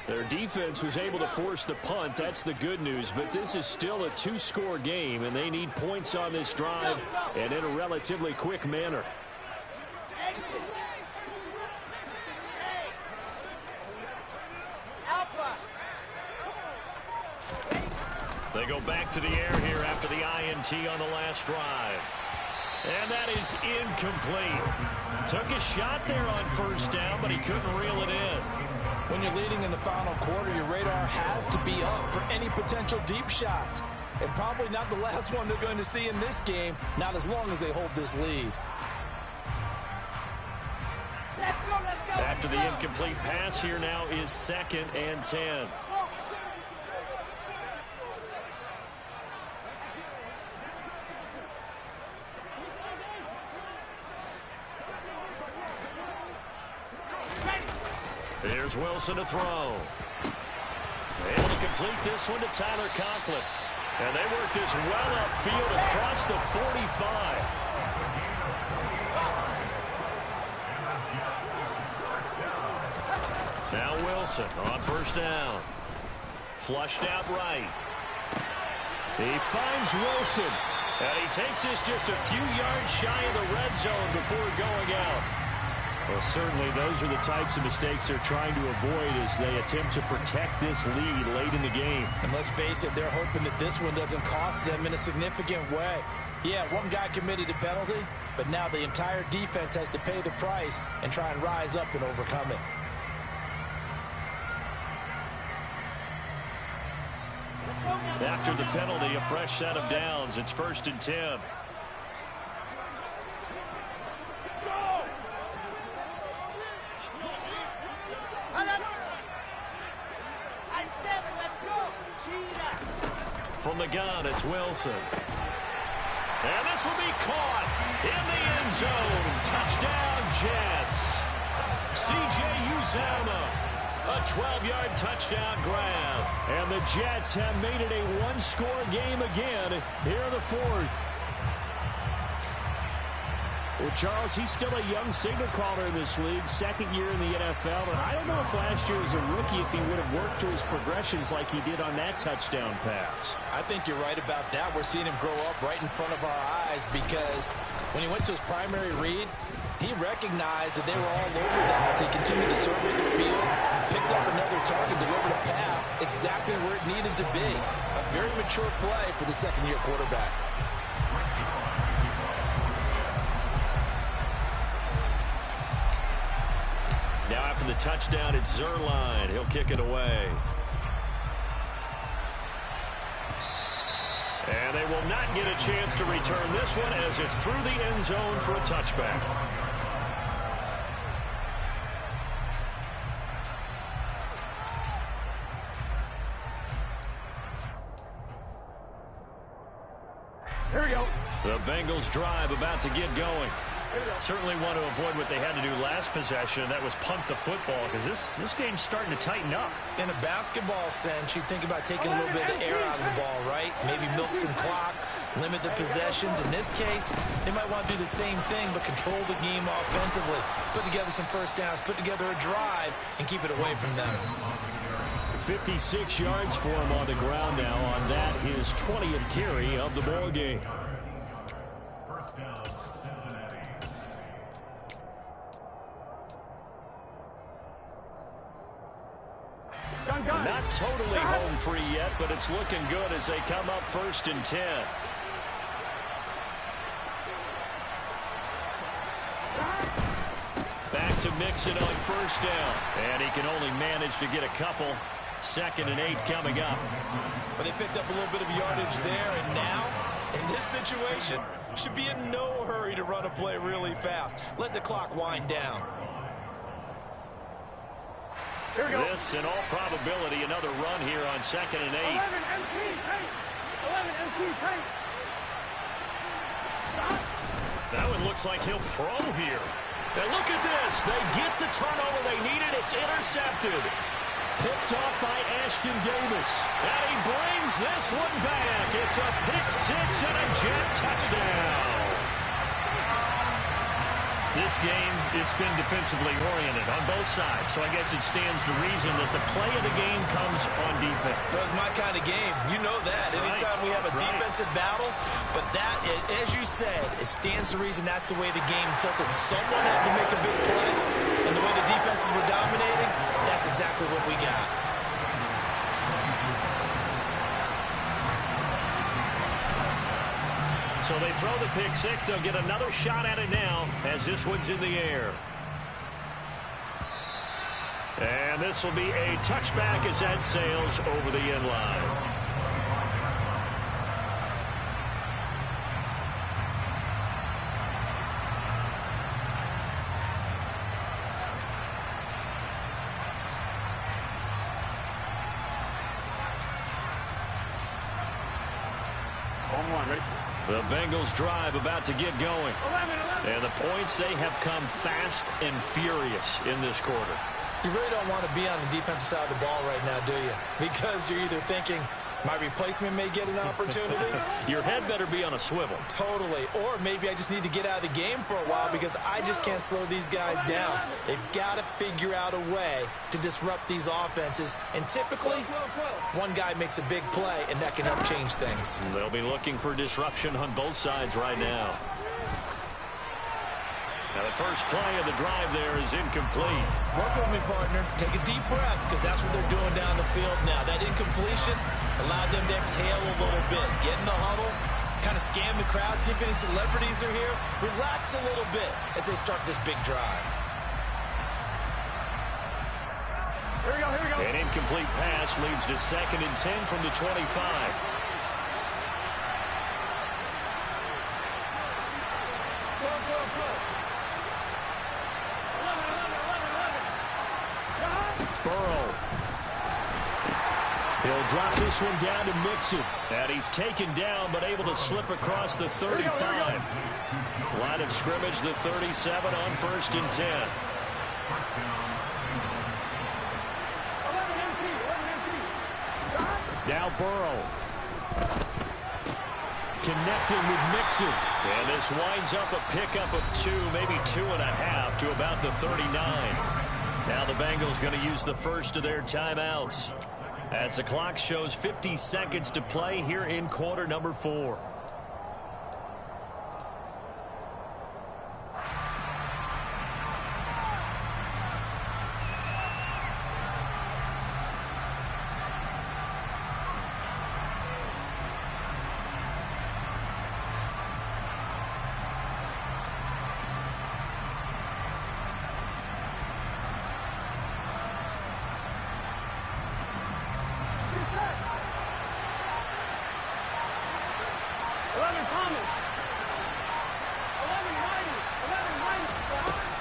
Their defense was able to force the punt. That's the good news. But this is still a 2-score game, and they need points on this drive and in a relatively quick manner. They go back to the air here after the INT on the last drive. And that is incomplete. Took a shot there on first down, but he couldn't reel it in. When you're leading in the final quarter, your radar has to be up for any potential deep shots. And probably not the last one they're going to see in this game, not as long as they hold this lead. Let's go, let's go. After the incomplete pass, here now is 2nd and 10. Here's Wilson to throw. Able to complete this one to Tyler Conklin. And they work this well upfield across the 45. Now Wilson on first down. Flushed out right. He finds Wilson. And he takes this just a few yards shy of the red zone before going out. Well, certainly those are the types of mistakes they're trying to avoid as they attempt to protect this lead late in the game. And let's face it, they're hoping that this one doesn't cost them in a significant way. Yeah, one guy committed a penalty, but now the entire defense has to pay the price and try and rise up and overcome it. After the penalty, a fresh set of downs. It's 1st and 10. From the gun, it's Wilson. And this will be caught in the end zone. Touchdown, Jets. C.J. Uzomah, a 12-yard touchdown grab. And the Jets have made it a one-score game again here in the 4th. Well, Charles, he's still a young signal caller in this league, 2nd year in the NFL. And I don't know if last year as a rookie, if he would have worked through his progressions like he did on that touchdown pass. I think you're right about that. We're seeing him grow up right in front of our eyes because when he went to his primary read, he recognized that they were all over them as he continued to survey the field, picked up another target, delivered a pass exactly where it needed to be. A very mature play for the 2nd-year quarterback. Now after the touchdown, it's Zuerlein. He'll kick it away. And they will not get a chance to return this one as it's through the end zone for a touchback. Here we go. The Bengals drive about to get going. Certainly want to avoid what they had to do last possession. That was punt the football because this game's starting to tighten up. In a basketball sense, you think about taking a little bit of the air out of the ball, right? Maybe milk some clock, limit the possessions. In this case, they might want to do the same thing but control the game offensively. Put together some first downs, put together a drive, and keep it away from them. 56 yards for him on the ground now on that, his 20th carry of the ball game. Not totally home free yet, but it's looking good as they come up 1st and 10. Back to Mixon on first down. And he can only manage to get a couple. 2nd and 8 coming up. But they picked up a little bit of yardage there, and now, in this situation, should be in no hurry to run a play really fast. Let the clock wind down. Here we go. This, in all probability, another run here on 2nd and 8. 11 MT, tank. 11 MT, tank. That one looks like he'll throw here. And look at this. They get the turnover they needed. It's intercepted. Picked off by Ashton Davis. And he brings this one back. It's a pick six and a Jet touchdown. This game, it's been defensively oriented on both sides. So I guess it stands to reason that the play of the game comes on defense. So it's my kind of game. You know that. Anytime we have a defensive battle. But that, as you said, it stands to reason that's the way the game tilted. Someone had to make a big play. And the way the defenses were dominating, that's exactly what we got. So they throw the pick six. They'll get another shot at it now as this one's in the air. And this will be a touchback as that sails over the end line. The Bengals drive about to get going. And the points, they have come fast and furious in this quarter. You really don't want to be on the defensive side of the ball right now, do you? Because you're either thinking, my replacement may get an opportunity. Your head better be on a swivel. Totally. Or maybe I just need to get out of the game for a while because I just can't slow these guys down. They've got to figure out a way to disrupt these offenses. And typically, one guy makes a big play, and that can help change things. They'll be looking for disruption on both sides right now. Now the first play of the drive there is incomplete. Work with me, partner. Take a deep breath because that's what they're doing down the field now. That incompletion allowed them to exhale a little bit. Get in the huddle, kind of scan the crowd, see if any celebrities are here. Relax a little bit as they start this big drive. Here we go, here we go. An incomplete pass leads to 2nd and 10 from the 25. He'll drop this one down to Mixon. And he's taken down, but able to slip across the 35. Line of scrimmage, the 37 on 1st and 10. 11 empty. Now Burrow. Connecting with Mixon. And this winds up a pickup of 2, maybe 2.5 to about the 39. Now the Bengals going to use the first of their timeouts, as the clock shows 50 seconds to play here in quarter number 4.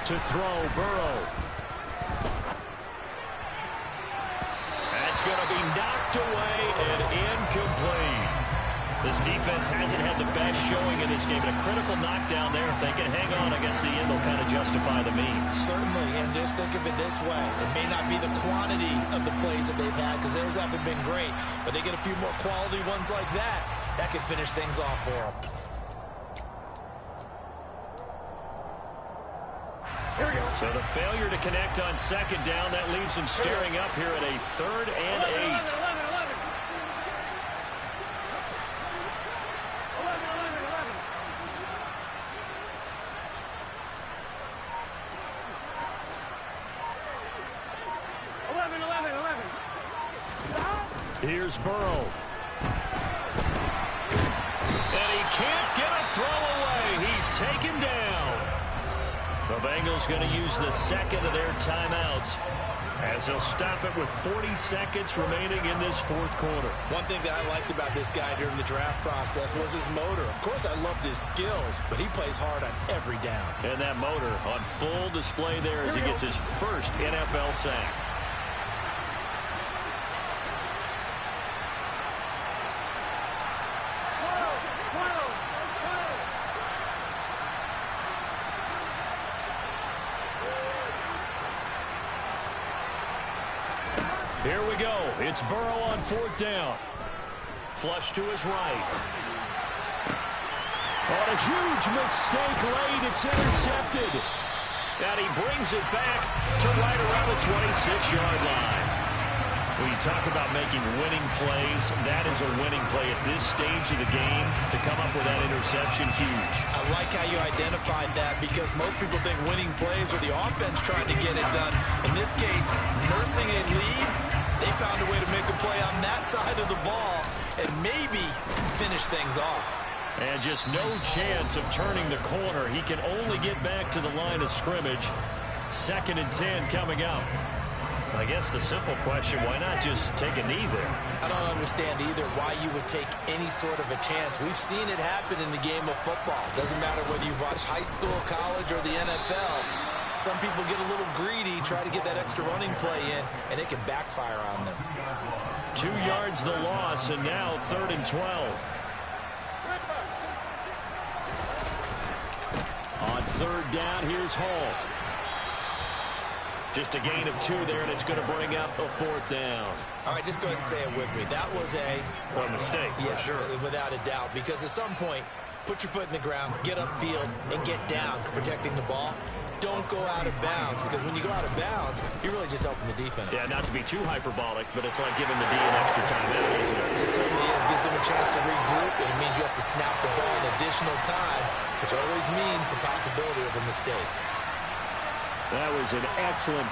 To throw, Burrow. That's going to be knocked away and incomplete. This defense hasn't had the best showing in this game, but a critical knockdown there. If they can hang on, I guess the end will kind of justify the means. Certainly, and just think of it this way. It may not be the quantity of the plays that they've had, because those haven't been great, but they get a few more quality ones like that. That could finish things off for them. So the failure to connect on 2nd down, that leaves them staring up here at a 3rd and 8. 11. Here's Burrow. And he can't get a throw away. He's taken down. The Bengals going to use the 2nd of their timeouts, as they'll stop it with 40 seconds remaining in this 4th quarter. One thing that I liked about this guy during the draft process was his motor. Of course, I loved his skills, but he plays hard on every down. And that motor on full display there as he gets his first NFL sack. Here we go. It's Burrow on 4th down. Flush to his right. On a huge mistake late. It's intercepted. And he brings it back to right around the 26-yard line. When you talk about making winning plays, that is a winning play at this stage of the game. To come up with that interception, huge. I like how you identified that, because most people think winning plays are the offense trying to get it done. In this case, nursing a lead, they found a way to make a play on that side of the ball and maybe finish things off. And just no chance of turning the corner. He can only get back to the line of scrimmage. 2nd and 10 coming up. I guess the simple question, why not just take a knee there? I don't understand either why you would take any sort of a chance. We've seen it happen in the game of football. Doesn't matter whether you've watched high school, college, or the NFL. Some people get a little greedy, try to get that extra running play in, and it can backfire on them. 2 yards the loss, and now 3rd and 12. On 3rd down, here's Hall. Just a gain of 2 there, and it's going to bring up a 4th down. All right, just go ahead and say it with me. That was a mistake, yes, for sure. Without a doubt, because at some point, put your foot in the ground, get upfield, and get down, protecting the ball. Don't go out of bounds, because when you go out of bounds, you're really just helping the defense. Yeah, not to be too hyperbolic, but it's like giving the D an extra timeout, isn't it? It certainly is. Gives them a chance to regroup, and it means you have to snap the ball an additional time, which always means the possibility of a mistake. That was an excellent